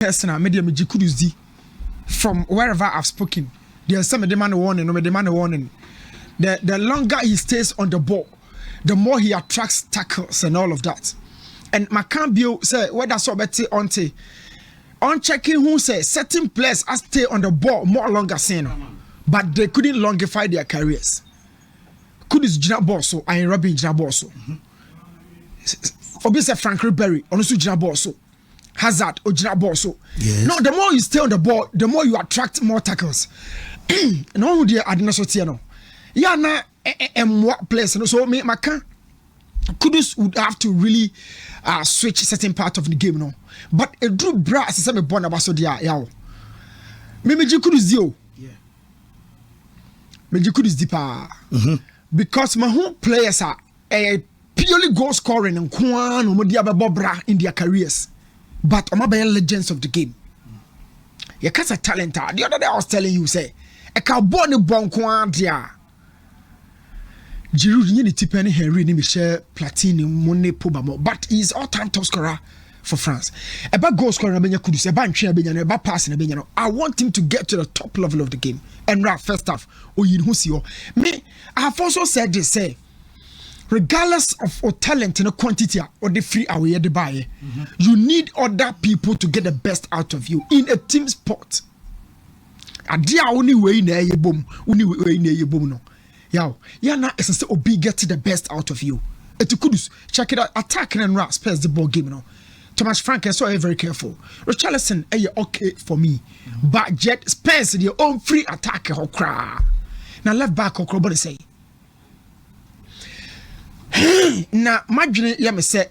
personal media me Kudus di from wherever I've spoken. There's some demand warning, no demand warning. The longer he stays on the ball, the more he attracts tackles and all of that. And Macambio say whether so better on checking who say certain players are stay on the ball more longer saying, but they couldn't longify their careers. Kudus Jina Bosso, I Robin Jina Bosso. Obviously Frank Ribery, also Jina Bosso. Hazard or Jina Bosso. Yes. No, the more you stay on the ball, the more you attract more tackles. No, dear, I didn't so no. Yeah, na what place? So me, Kudus would have to really switch certain part of the game, no. But a drew bra as a born about so dear, yeah. Me Kudus dio. Yeah. Me Kudus deeper. Because my home players are purely goal scoring and kwan bobra in their careers. But I'm about legends of the game. You can't say talent. The other day I was telling you, say, I can't born a bon kwan dia. Giroud ni tipeni Henry ni Michel Platini Monet Pobamo, but he's all-time top scorer for France. About goal scoring abenya Kudus, about ntwe abenya, about passing abenya. I want him to get to the top level of the game. And right first half, me, I have also said this, say, regardless of talent and the quantity or the free away the buy, you need other people to get the best out of you in a team sport. Adia only way na ye boom, only way na ye boom no. Yow, yeah na essence obi get the best out of you. It Kudus check it out, attacking and rap spares the ball game no. Thomas Frank is so very careful. Richarlison okay for me, but Jet Spence their own free attack or cry. Now left back or body say. Na imagine ya me say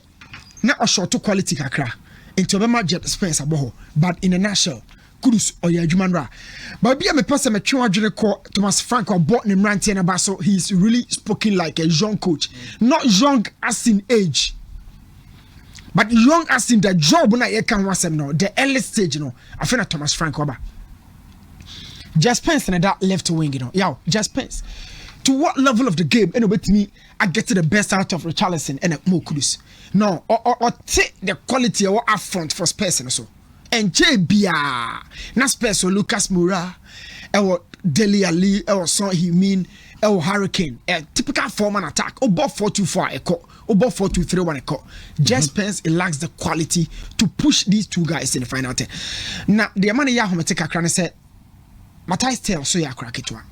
na a short quality kakra into be Jet Spence aboho, but in a nutshell Kudus or ya jumanra. But be me person me twa adwene ko Thomas Frank or bought him ranting about, so he's really spoken like a young coach, not young as in age. But young as in the job na you can was no the early stage no I feel Thomas Frank oba just Pence in that left wing just Pence to what level of the game and with me I get to the best out of Richarlison and Mo Kudus no or take the quality or up front for Spurs and so and JBA na Spurs or Lucas Moura or Dele Ali or Son Heung-min or Hurricane a typical four-man attack or ball 4-2-4 echo about 4-2-3-1 a cut. Just Pence it lacks the quality to push these two guys in the final 10. Now the man ya take a crane said Matthias tell so ya crack it one.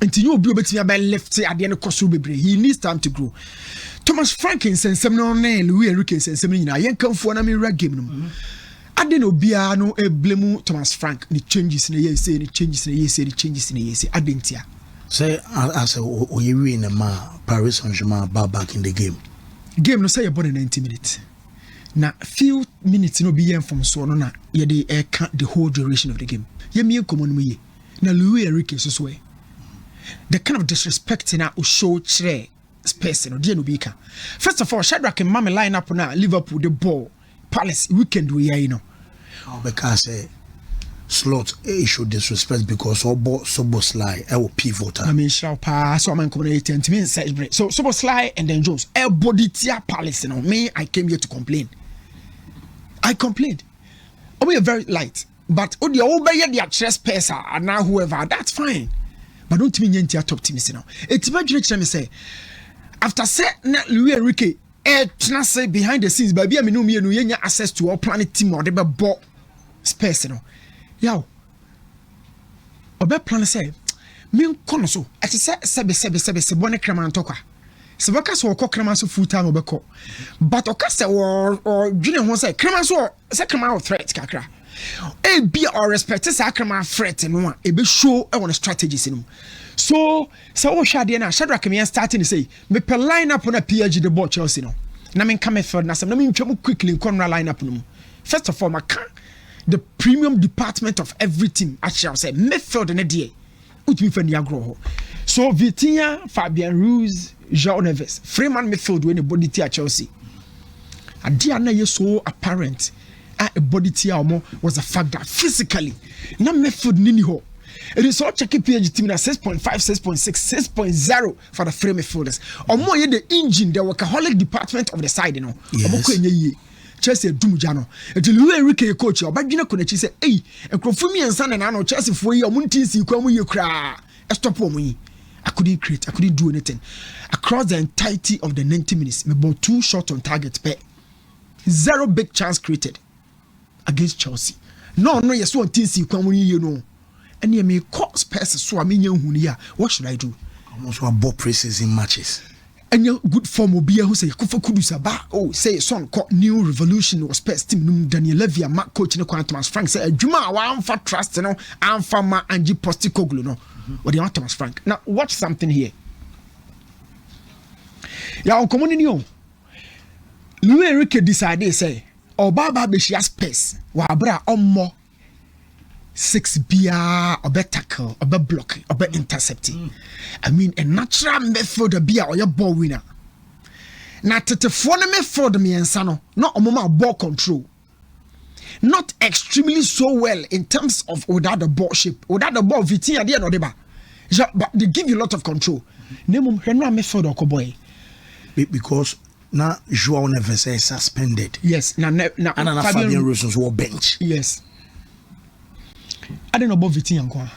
Until you be able to about left at the end of Kosu Bebre. He needs time to grow. Thomas Frankins and Seminole Louis Enrique and Semina yen come for an rag game. I didn't know Biano a blame Thomas Frank the changes in the year say the changes in the year say the changes in the year say I didn't hear. Say as we in a Paris Saint-Germain back in the game. Game no say about 90 minutes. Now few minutes no be from so no na ye dey count the whole duration of the game. Ye me common me. Na Louis Enrique so way. The kind of disrespect na o show chere space no dey no be ka. First of all, Shadrack and Mame line up na Liverpool the ball Palace weekend we here you know. Because slot issue disrespect because Soboslai will pivot. I mean, shall pass so I'm communicating to me search break. So Soboslai and then Jones. Body tier Palace, you know. Me, I came here to complain. I complained. Oh, we are very light. But the obey the actress person and now whoever, that's fine. But don't mean your top team, you know. It's my direction me say. After say Louis Enrique, say behind the scenes, baby, I mean no access to our planet team or the ball space, you know. Yow obe plan say me nkono so ati sebe bone krama ntokwa sebe ka so okọ krama so full time obekọ but oka say or dwene ho say krama so say krama threat kakra e be or respect say krama threat no a e be show e won strategies no so wo hwa de na Shadrack me starting say me pe line up na PSG the ball Chelsea no na me come Midfield na say na me ntwam quickly nkonra line up no first of all the premium department of everything I shall say Midfield in a day utimi fa ni agro so Vitinha, Fabian Ruiz, João Neves Freeman midfield when a body tia Chelsea adia na ye so apparent a body tia was the fact that physically na midfield nini ho it is all checking PSG team na 6.5 6.6 6.0 for the free midfielders omo ye the engine the workaholic department of the side you know omo ko enye Chelsea dumja no enti Luis Enrique coach obadwene konachi say eh enkrofo mi ensa na no Chelsea fo yi omuntin si kwa mu ye kra stop omu yi I couldn't do anything across the entirety of the 90 minutes. Me bought 2 shots on target, but 0 big chance created against Chelsea. No, yes, one thing see come you know. And you may cause Spurs so I mean you what should I do? Almost one ball praises in matches. And your good form will be who say Kudus about say son called new revolution or Spurs team Daniel Levy and Mark coach no Thomas Frank say Juma one for trust no and for ma Angie Postecoglou no. What do you want, Thomas Frank? Now, watch something here. Yeah, on common in you. Luis Enrique decided, say, Obaba Beshia space, Wabra or more 6 BR or bet tackle, or bet block, or bet intercepting. I mean, a natural method of beer or your ball winner. Not to phone method me and Sano, not a moment ball control. Not extremely so well in terms of without the ball shape, without the ball VT at the end of the bar. But they give you a lot of control. Name Henry method or boy. Because now Joao Neves is suspended. Yes, now Fabian Ruiz was bench. Yes. I don't know about VT and Kwa. I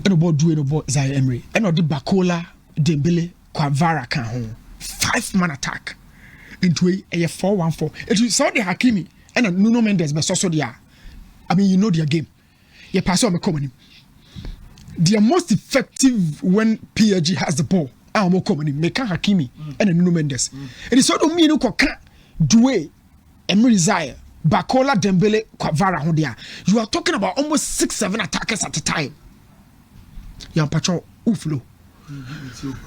don't know about doing about Zaire Emery. I know the Bakola, Dembele, Kvara can home. 5-man attack into a 4-1-4. It is Saudi Hakimi. And Nuno Mendes, but also they are. I mean, you know their game. You pass on the common. They are most effective when PSG has the ball. I'm more common. Meka Hakimi and Nuno Mendes. It is sort of me no Koka, Doué, Emery Zaire, Bakola, Dembele, Kvara Hondia. You are talking about almost 6-7 attackers at a time. You are patrol Uflo.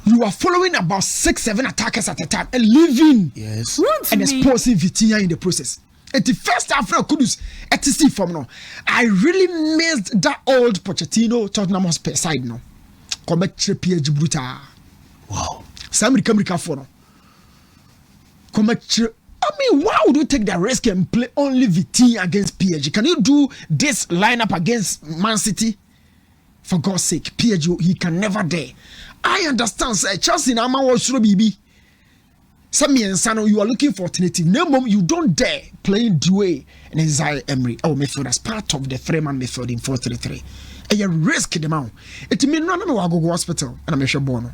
You are following about 6-7 attackers at a time and leaving and exposing Vitinha in the process. At the first half of Kudus, at the from no, I really missed that old Pochettino Tottenham Hotspur side no. Come back to PSG brutal. Wow. Somebody come for no. Come back to. I mean, why would you take the risk and play only Vitinha against PSG? Can you do this lineup against Man City? For God's sake, PSG he can never dare. I understand. Say Chelsea na man was BB. Some Sano, you are looking for alternative. No, mom, you don't dare playing Doué and Zaire Emery. Oh, midfield as part of the 3-man midfield in 4-3-3. And you risk them out. It means no, I go hospital and I'm a sure bono.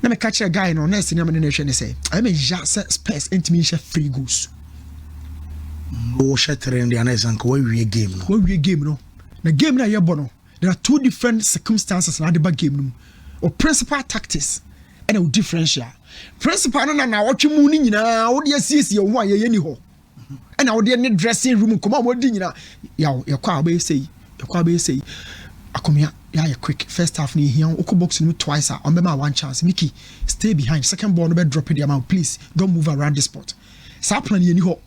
Now me catch a guy in honest in the nation and say, I'm a just space into me free goose. Oh, shattering the honest and go away game. Go away game, no. The game na bono. There are 2 different circumstances in the game, or principal tactics and a differential. Principal na watch mu ni nyina wo de asiesie wo a ye ni ho and wo de ne dressing room come on wodi nyina ya kwa ba sei Akomeah ya quick first half ni here oko box no twice on be ma one chance Mickey stay behind second ball no be drop it the amount please don't move around the spot sa plan ye ni ho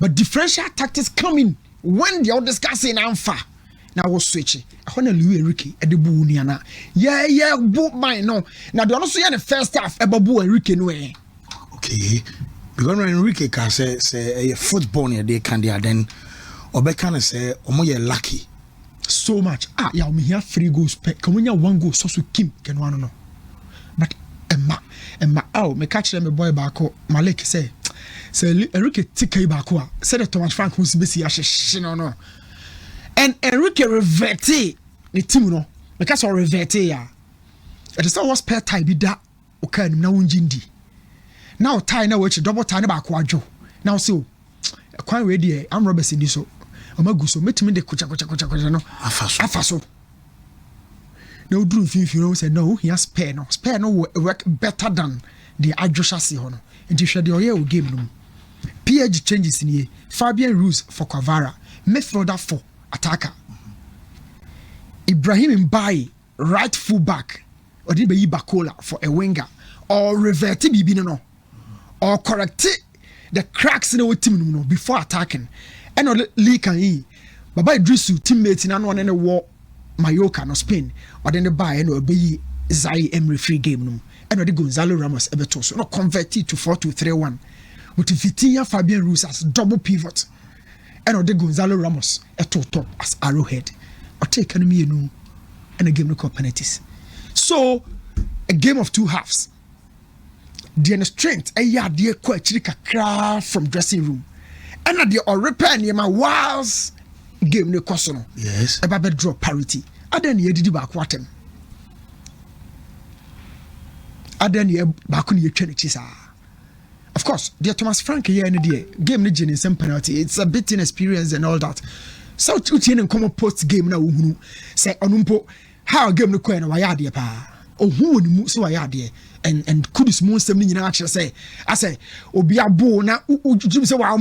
but differential tactics coming when they are discussing amfa now was switch I want to Luis Enrique at the boo niana yeah boot mine no now the also the first half Ebabu Enrique no okay because when Enrique can say a football near they can then Obeka say omo ye lucky so much yeah me here 3 goals come when you 1 goal so Kim can one no but Emma oh me catch them boy back Malik say Enrique take back say the Thomas Frank who's busy no and Enrique reverted the team no because or reverted ya it is was per tie be that okay na unjindi now tie na which double tie na back wadwo now so kwan we dey am Roberts in so amaguso metimi de kucha no afaso na oduru finfin no say no he has spare no work better than the adjustment ho no nti hwe de oye o game no PSG changes in here Fabian Ruiz for Kvara midfielder 4 attacker Ibrahim Mbaye right full back or did be Bakola for a winger or revert bibi no or correct the cracks in the team no before attacking and or Lee can he Baba Idrisu teammate in one in the war Mallorca no Spain or then the buy and or be Zaire Emery free game no and or the Gonzalo Ramos ebeto so no convert it to 4-2-3-1 with Vitinha Fabian Ruiz as double pivot and or the Gonzalo Ramos at top as arrowhead or take enemy you know and a game no penalties. So a game of 2 halves. the strength de ko achiri kakra from dressing room and the or repair near my whilst game ne koso no yes eba be draw parity adan ye didi ba kwatem adan ye ba ko ne yetwa ne chisa of course the Thomas Frank here ne the game ne gene some penalty it's a bit inexperience and all that so utie ne come post game na wo hunu say onumpo how game ne ko na wa ya de pa ohu woni mu so wa ya de and Kudus mu nsem ni nyina akire say I say obi abo na ujim say wa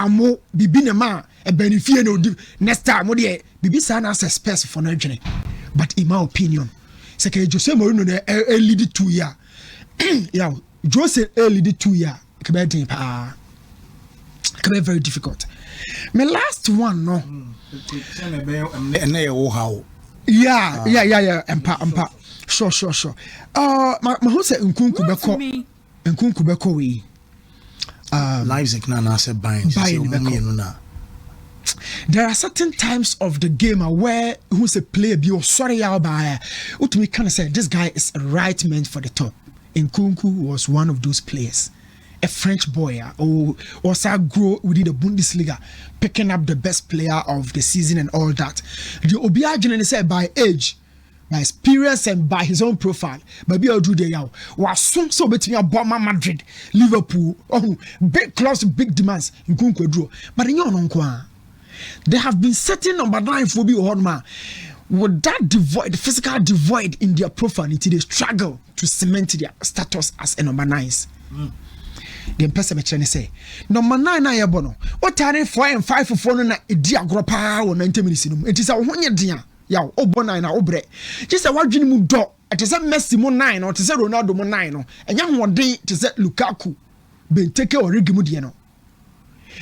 mu bibi ne ma e benefit na odi next time mo de bibi sa na access space for na dwene but in my opinion say ke Jose Mourinho na lead 2 year yeah Jose lead 2 year ke be din pa ke be very difficult my last one no yeah empa sure my who say nkunku beko we lives na say bind na there are certain times of the game where who's a player be sorry out by what we kind of say this guy is right man for the top. Nkunku was one of those players, a French boy or also grow within the Bundesliga, picking up the best player of the season and all that. The Obiagin said by age, by experience and by his own profile, maybe I'll do the yaw. Was soon so between a bomber Madrid, Liverpool, big clubs, big demands. Nkunku drew, but in your non-qua. There have been certain number 9 for be Horma with that devoid, the physical devoid in their profile until they struggle to cement their status as a number 9s. The person say number 9 na yebono. What are 4 and 5 for 4 na dia gropa or 90 minutes in it is a 1 year dia. Ya obo 9 na obre. Just a wadwini mu do. It is a Messi mo 9 or it is a Ronaldo mo 9 no. Enya ho den it is a Lukaku. Benteke or Rigimu dia no.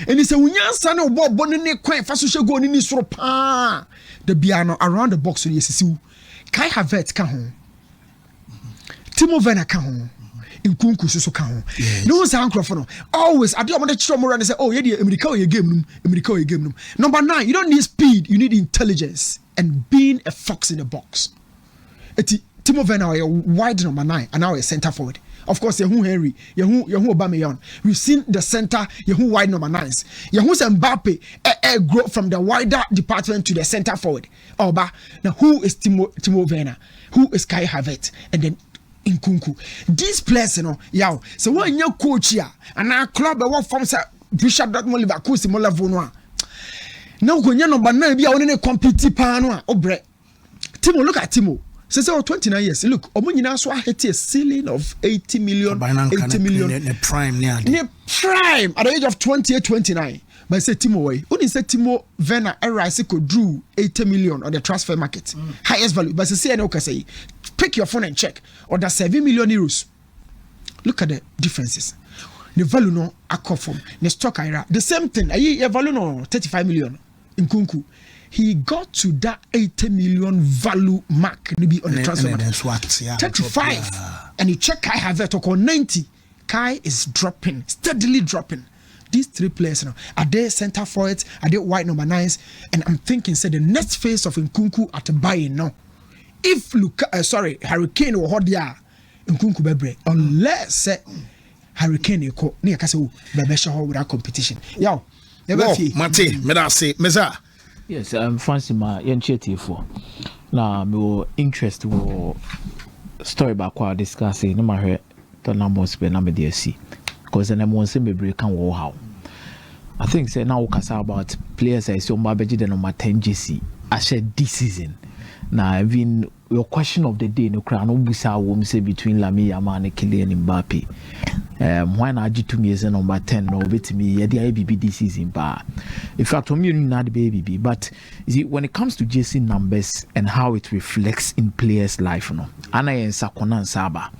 And he said, "We answer no Bob Bonnie quite fast to go in this rope. The piano around the box with you. Kai Havertz can home. Timo Werner can home. Nkunku so can home. No sound microphone. Always, I don't want to show more and say, oh, yeah, America, you game them. Number 9, you don't need speed, you need intelligence and being a fox in the box. Timo Werner, you're wide number 9, and now a center forward. Of course, Yehu Henry, Yehu Aubameyang. We've seen the center, Yehu wide number 9s. Yehu's Mbappe grow from the wider department to the center forward. Oba, now who is Timo Werner? Who is Kai Havertz? And then Nkunku. These players, so when your coach here, and our club, what forms Bishop Dortmund Leverkusen, Molavonwa. Now, when you're number 9, be only a competitive panel. Obre. Timo, look at Timo. Since 29 years, look, Omunina so hit a ceiling of 80 million. 80 million. In prime, prime at the age of 28, 29. But say Timo way. Only say Timo Werner Rice could drew 80 million on the transfer market. Highest value. But say no say pick your phone and check. Or that's 7 million euros. Look at the differences. The value no akofom. The stock ira. The same thing. A value no 35 million in Nkunku. He got to that 80 million value mark maybe on the transfer market. 35. And you check Kai Havertz on 90. Kai is dropping, steadily dropping. These 3 players now are they center forwards, are they wide number 9s? And I'm thinking, say the next phase of Nkunku at buying now. If Hurricane or Hodia Nkunku bebre, unless Hurricane you near Castle Babesha without competition. Yo, Mate, Medase, Meza. Yes, I'm fancy my young for. Now, my interest will story about what discussing. No matter the numbers be number DSC, because then I'm once me break and war how. I think say now we can about players. I saw my budget number 10 JC. I said this season. Now, even your question of the day, no crown, no busa won't say between Lami Yaman and Kylian Mbappe. Why not to me as a number 10 no with me yeah the IBB this season bar. In fact I'm not the baby but you see when it comes to JC numbers and how it reflects in players' life Anna and Sakona and Saba.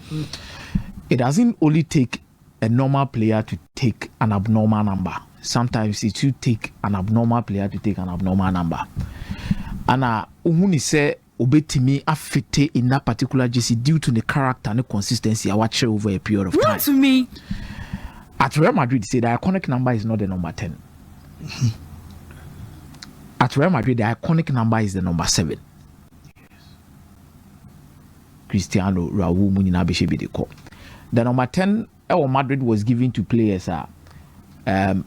It doesn't only take a normal player to take an abnormal number. Sometimes it should take an abnormal player to take an abnormal number. Anna Umuni say obetimi affected in that particular JC due to the character and the consistency I watch over a period of time. Not to me. At Real Madrid, say the iconic number is not the number 10. At Real Madrid, the iconic number is the number 7. Cristiano Raul Munina Beshebi de call. The number 10 Madrid was given to players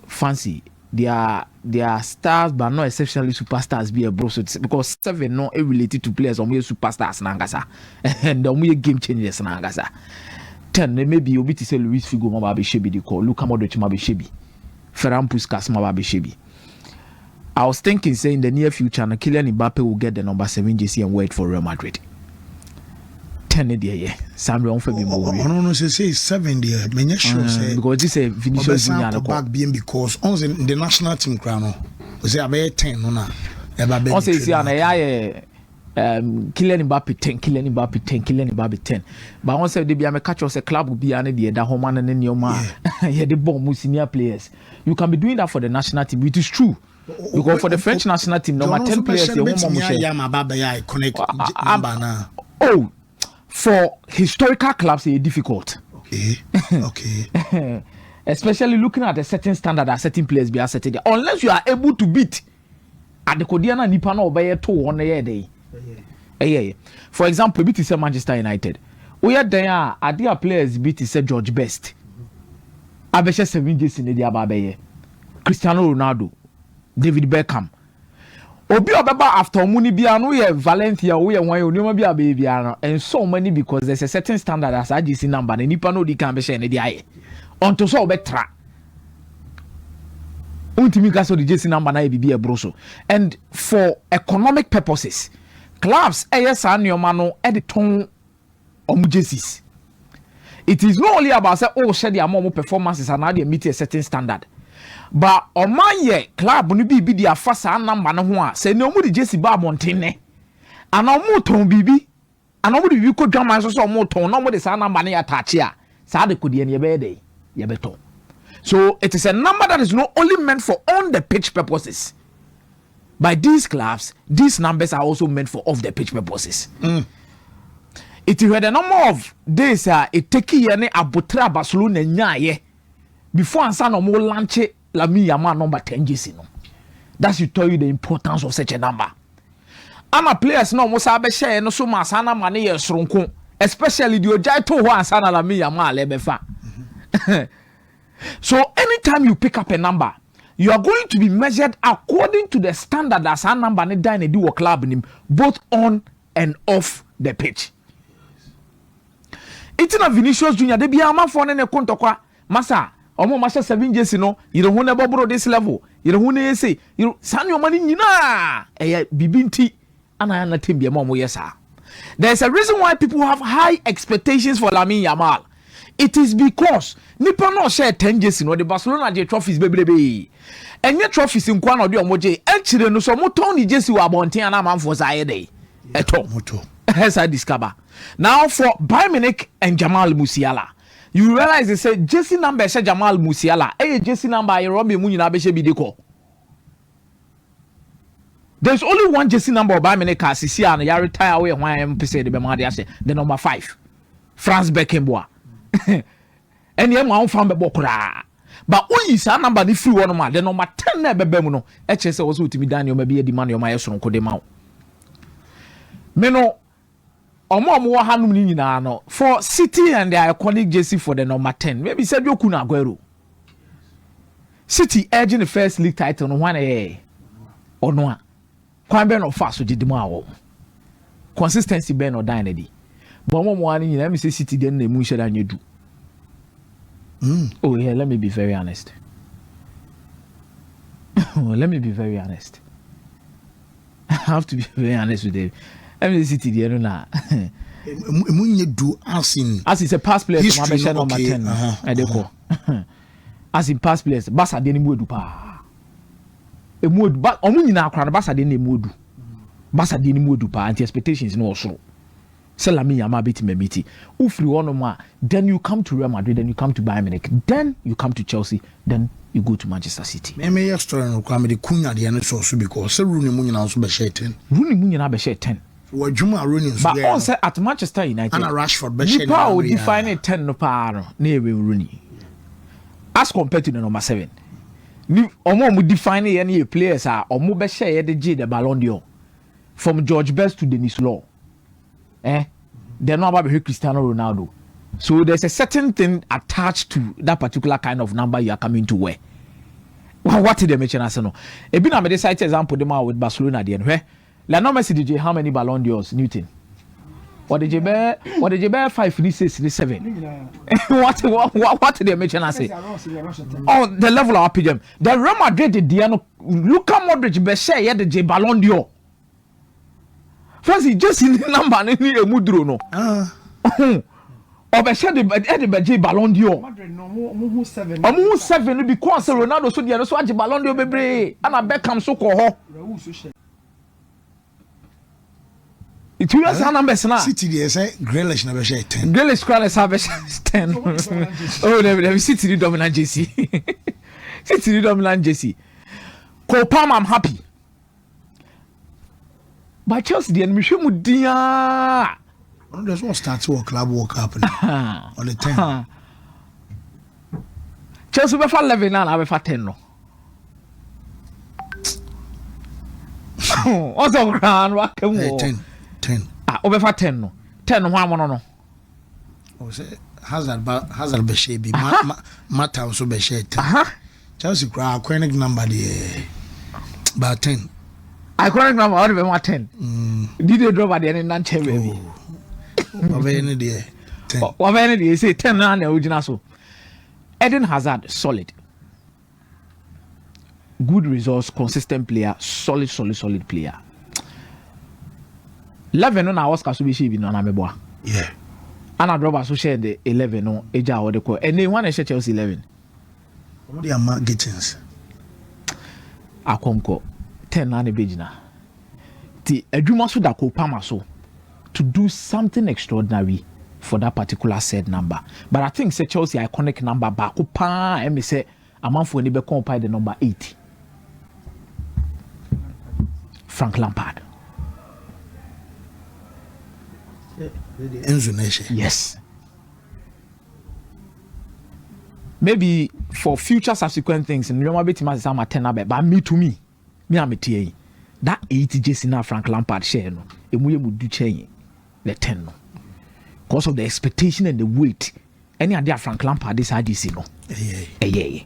fancy. They are stars, but not exceptionally superstars. Be a bro, so because 7 not related to players or superstars nangasa, and the game changers nangasa. 10 maybe obi to say Luis Figo mababe shebi di call, Luka Modric mababe shebi, Ferran Puskas mababe shebi. I was thinking, say in the near future, Kylian Mbappe will get the number 7 jersey and wear it for Real Madrid. 10 yeah. Samuel Onfebi Mori. No, say 7 there. Many sure say because this is Vinicius Junior. Back being because on the national team crown. We say about 10 no na. On say see na Kylian Mbappe 10, Kylian Mbappe 10, Kylian Mbappe 10. But on say they be am catch us a club will be ane the home man and your man. Yeah, the bomb senior players. You can be doing that for the national team. It is true. Because for the French national team, number 10 players they won't connect now. Oh, for historical clubs, it's difficult. Okay. Especially looking at a certain standard that certain players be setting there. Unless you are able to beat at the Kodiana Nipano or 2 on a day. Yeah. For example, beat is Manchester United. We are there are their players beat is George Best. Abesha 7 years in the Ababe. Cristiano Ronaldo. David Beckham. Obi obeba after muni bia no ye Valencia we wan ye onioma bia bia no and so many because there's a certain standard as IGC number na nipa no di kan be share ne dia ye onto so obetra untimi ka so di JC number na ye bibia broso. And for economic purposes clubs yes anioma no e de ton omu jerseys. It is not only about say oh share their more performances and how they meet a certain standard. But on my year, club no be their first number no ho a say no mu di Jesse ba mountain ne ana mu ton bibi ana mu di bi ko dwaman so mu ton na mu de sa number ne attach a sa de kodie ne be dey ye beto. So it is a number that is not only meant for on the pitch purposes. By these clubs, these numbers are also meant for off the pitch purposes. It is the number of days it take ye ne abotra Barcelona nya before ansa no mo launch Lamine Yamal number 10 JC no. That should tell you the importance of such a number. Ama players no mo sa be share no so ma sana ma ne ye soronko, especially the ojai to ho ansa na Lamine Yamal e be fa. So anytime you pick up a number, you are going to be measured according to the standard as a number ne die ne di wo club nim both on and off the pitch. Itina Vinicius Junior de bia amafo ne kontokwa masa omo masha 7 jersey no you don't want to this level you don't want to say you san your money nyina bibinti ana na team bia mo yesa. There's a reason why people have high expectations for Lamine Yamal. It is because nipa no share 10 jersey no the Barcelona je trophies bebrebe enye trophies nkwa na de omo je enchire no so mo ton ni jersey wa bonten ana manfo sa ye dey eto moto as I discover now for Bayern Munich and Jamal Musiala. You realize they say jersey number is Jamal Musiala. Jersey number I Robbie Munina Beshe Bideko. There's only one jersey number by Meneka Sisia and ya retire away when I am say the number 5. Franz Beckenbauer. And you want from the Bokura. But only is a number the free one the number 10 never bemuno. HS also to be done, you may be a demand your my son Kodemau. Meno for City and their iconic jersey for the number 10. Maybe said you kuna Aguero. City edging the first league title on 1 or no. Kwambe no fast with the consistency ben or dynedy. But one let me say City then the moon than you do. Oh yeah, let me be very honest. Let me be very honest. I have to be very honest with you. Every City there na do as a past player from Abesha number 10 as in past players Barca de mu edu pa emu ba omu nyina akra Barca de mu edu Barca de mu edu pa anti expectations no so Lamine Yamal beti memiti ufri one ma then you come to Real Madrid, then you come to Bayern Munich, then you come to Chelsea, then you go to Manchester City. Me extra no kwa me de kunya de no so because Rooney mu nyina so be share 10 Rooney mu nyina be share 10 but also at Manchester United and Rashford be share no define it 10 no pa no na Rooney as compared to the number 7 ni omo mu define any players are omo be share the G the Ballon d'Or from George Best to Denis Law then no about Cristiano Ronaldo So there's a certain thing attached to that particular kind of number you are coming to wear. What did they mention as no? A bit of a site example the with Barcelona the end where Lionel Messi DJ how many Ballon d'Ors Newton? What did you bear 5 6 7? What did they mention as say? Oh, the level of PGM. The Real Madrid did Diano Luka Modric be share the J Ballon d'Or. First just in the number and any mudro no. Or be share the J Ballon d'Or. Madrid no 7. Omo 7 because Ronaldo so the so J Ballon d'Or bebre and Beckham so ko ho. It was a number now. City there say Grealish na be share 10. Grealish Grealish have 10. Oh, let me City the dominant JC. City the dominant JC. Kopam I'm happy. But Chelsea the enemy show mudia. There's one start to club walk up on the 10. Chelsea be for 11 and I be for 10 no. Also grand what come 10. Over for 10 no. 10 one no. Oh say Hazard be share be Mata also be share 10. Chelsea cry iconic number there. But 10. Iconic number already be 10. Did they drop at the end and check baby? What any there? 10. What any they say 10 na original so. Eden Hazard solid. Good results, consistent player, solid player. 11 on our Oscar Subishi be no na meboa. Yeah. Anna Droba so share the 11 no eja or the call. And they want to share Chelsea 11. What are Mark Gittins? Akonko 10 na ne bejina. Ti adwuma so da ko pama so to do something extraordinary for that particular said number. But I think say Chelsea iconic number back ko pa and me say amanfo ni be compile the number 80. Frank Lampard. Yes. Maybe for future subsequent things, in Roma Betima is a 10, but me I'm a TA. That 80 just in Frank Lampard share no. And we would do change the 10 no. Because of the expectation and the weight. Any idea Frank Lampard this IDC no. Yeah.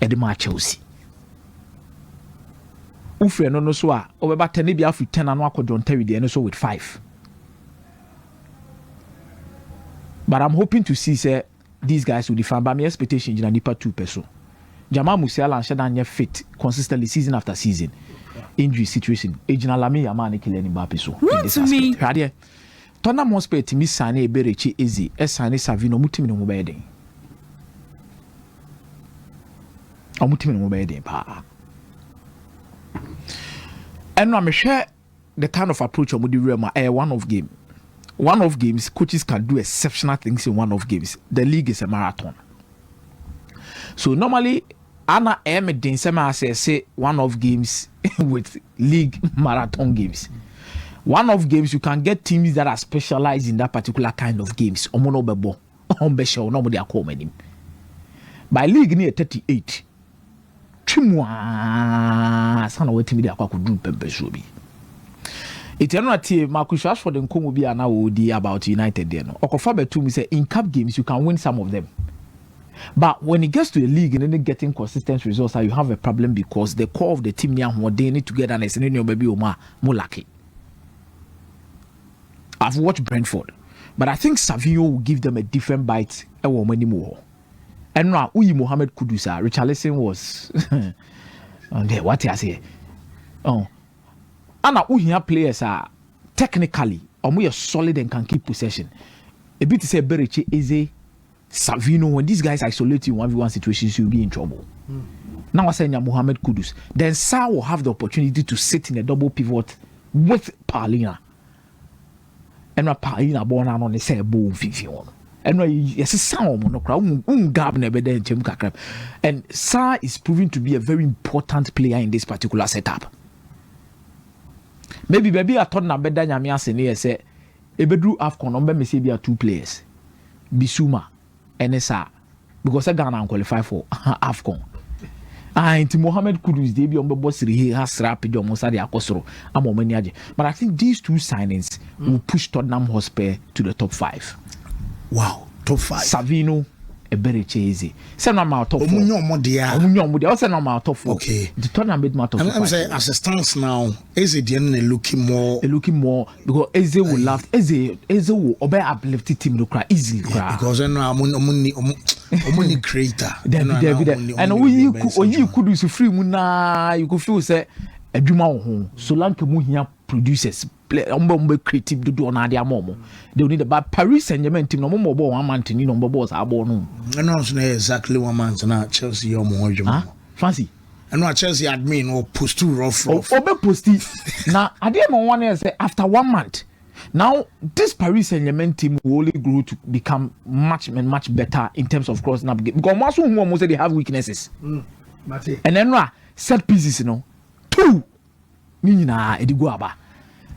Edema Chelsea. Ufre no so a over 10 be after 10 and wako John Terry there no so with 5. But I'm hoping to see say these guys will define by my expectation in a deeper 2 person. Jamal Musiala and Shadanya fit consistently season after season. Injury situation. Ejina Lami Yamani Kileni Mbappe so. Radie. Tona Mospe timi sane eberechi ezi. Esane Savino mutimi no mobeden. Mutimi no mobeden pa. And no me share the kind of approach of Mudi one-off games, coaches can do exceptional things in one-off games. The league is a marathon. So normally, Anna Emedin Sema say one-off games with league marathon games. One-off games, you can get teams that are specialized in that particular kind of games. Omono bebo, ombesho, nobody Akomeah. By league near 38. Chimwa, sana weti media kwa kudu pembesobi. It's not Marcus Rashford and Kumu be now about United there. No, Okofa betu me say in cup games you can win some of them, but when it gets to the league and then getting consistent results, you have a problem because the core of the team now they need togetherness and then maybe more lucky. I've watched Brentford, but I think Savio will give them a different bite anymore. And now Uyi Mohamed Kudus, Richarlison was there. What I say? Oh. And now we have players are technically or solid and can keep possession. A bit to say Berechi Eze, Savino, when these guys isolate you in 1v1 situations, you'll be in trouble. Now I say Mohamed Kudus. Then Sa will have the opportunity to sit in a double pivot with Paulina. And Paulina born on the say boom 51. And yes, sound no crowd gab never then Chemka. And Sa is proving to be a very important player in this particular setup. Maybe I thought na better nyame asene say ebedru AFCON on be say be 2 players Bisuma and Esa because Ghana qualify for AFCON and Mohamed Kudus dey be on boss he has rap do mo sade akosoro amomani age. But I think these 2 signings will push Tottenham Hotspur to the top 5. Wow. top 5. Savino Eberechi. Say no ma top 4. Omunyo I say no ma top 4. Okay. The tournament ma top 5. I'm saying as it stands now, Eze Diane looking more because Eze will laugh. Eze will obey uplifted team to cry easily cry. Because I know I'm only creator. David. And you Kudus free muna you could feel say adwuma wo ho. So lanka mu hia producers play creative do on their momo. They need about Paris Saint-Germain team no more ball 1 month ni no balls abo no. I know exactly 1 month na Chelsea or more. Fancy. I know Chelsea admin or post too rough. Obe posti. Now I didn't want to say after 1 month. Now this Paris Saint-Germain team will only grow to become much better in terms of crossing up game. Because most say they have weaknesses. And then set pieces, 2. Nina Edigwaba.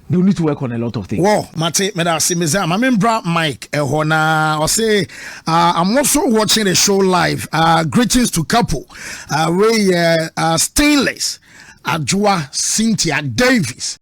They need to work on a lot of things. Wow, Mate, I remember Mike I say I'm also watching the show live. Greetings to couple. Stainless, Ajua, Cynthia Davis.